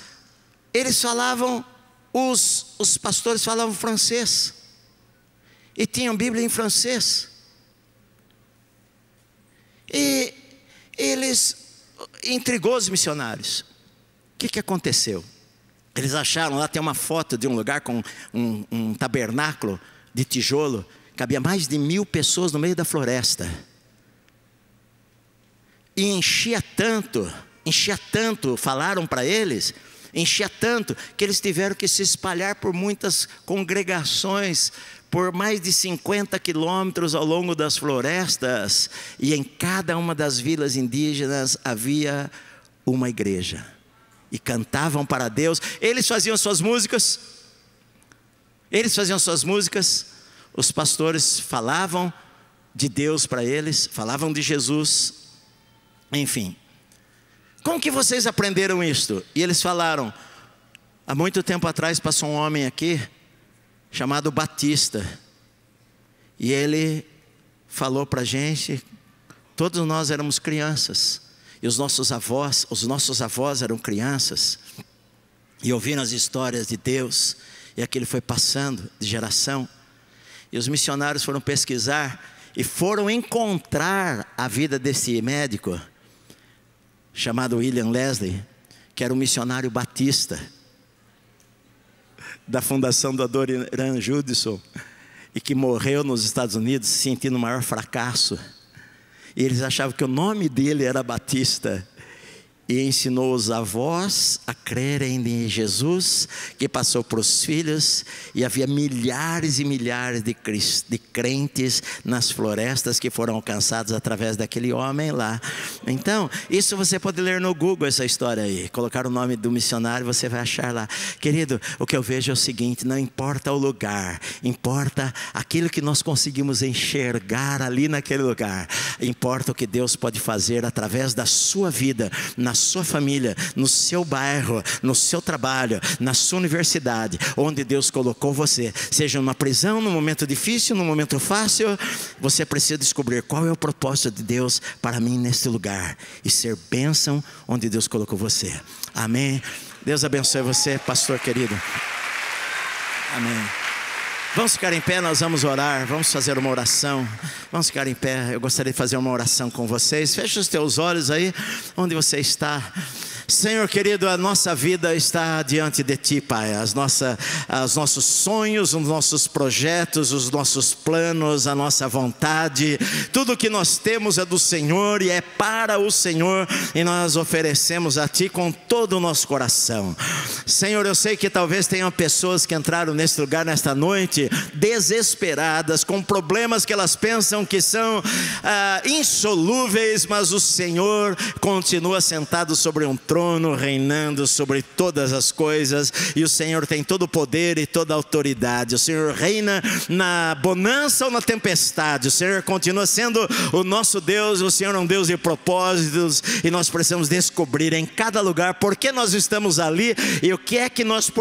eles falavam, os pastores falavam francês, e tinham Bíblia em francês. E intrigou os missionários. O que aconteceu? Eles acharam, lá tem uma foto de um lugar com um tabernáculo de tijolo, cabia mais de 1000 pessoas no meio da floresta. E enchia tanto, falaram para eles, enchia tanto, que eles tiveram que se espalhar por muitas congregações, por mais de 50 quilômetros ao longo das florestas, e em cada uma das vilas indígenas havia uma igreja, e cantavam para Deus. Eles faziam suas músicas, os pastores falavam de Deus para eles, falavam de Jesus, enfim. Como que vocês aprenderam isto? E eles falaram, há muito tempo atrás passou um homem aqui, chamado Batista, e ele falou para a gente, todos nós éramos crianças, e os nossos avós eram crianças, e ouviram as histórias de Deus, e aquilo foi passando de geração, e os missionários foram pesquisar, e foram encontrar a vida desse médico, chamado William Leslie, que era um missionário batista, da fundação do Adoniram Judson, e que morreu nos Estados Unidos sentindo o maior fracasso, e eles achavam que o nome dele era Batista, e ensinou os avós a crerem em Jesus, que passou para os filhos, e havia milhares e milhares de crentes nas florestas que foram alcançados através daquele homem lá. Então, isso você pode ler no Google, essa história aí, colocar o nome do missionário, você vai achar lá. Querido, o que eu vejo é o seguinte, não importa o lugar, importa aquilo que nós conseguimos enxergar ali naquele lugar, importa o que Deus pode fazer através da sua vida, na sua família, no seu bairro, no seu trabalho, na sua universidade, onde Deus colocou você, seja numa prisão, num momento difícil, num momento fácil, você precisa descobrir qual é o propósito de Deus para mim neste lugar, e ser bênção onde Deus colocou você. Amém? Deus abençoe você, pastor querido. Amém. Vamos ficar em pé, nós vamos orar, vamos fazer uma oração. Vamos ficar em pé, eu gostaria de fazer uma oração com vocês. Feche os teus olhos aí, onde você está. Senhor querido, a nossa vida está diante de Ti, Pai. Os nossos sonhos, os nossos projetos, os nossos planos, a nossa vontade, tudo que nós temos é do Senhor e é para o Senhor, e nós oferecemos a Ti com todo o nosso coração. Senhor, eu sei que talvez tenham pessoas que entraram neste lugar nesta noite desesperadas, com problemas que elas pensam que são insolúveis, mas o Senhor continua sentado sobre um trono, reinando sobre todas as coisas, e o Senhor tem todo o poder e toda a autoridade. O Senhor reina na bonança ou na tempestade. O Senhor continua sendo o nosso Deus. O Senhor é um Deus de propósitos, e nós precisamos descobrir em cada lugar por que nós estamos ali e o que é que nós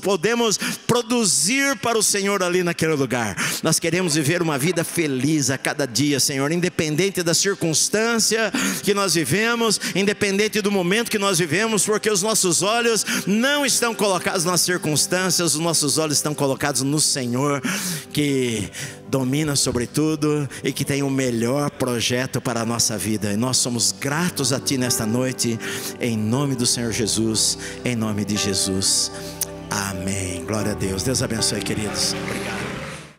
podemos produzir para o Senhor ali naquele lugar. Nós queremos viver uma vida feliz a cada dia, Senhor, independente da circunstância que nós vivemos, independente do momento que nós vivemos, porque os nossos olhos não estão colocados nas circunstâncias, os nossos olhos estão colocados no Senhor, que domina sobre tudo e que tem o melhor projeto para a nossa vida. E nós somos gratos a Ti nesta noite, em nome do Senhor Jesus, em nome de Jesus. Amém. Glória a Deus. Deus abençoe, queridos. Obrigado.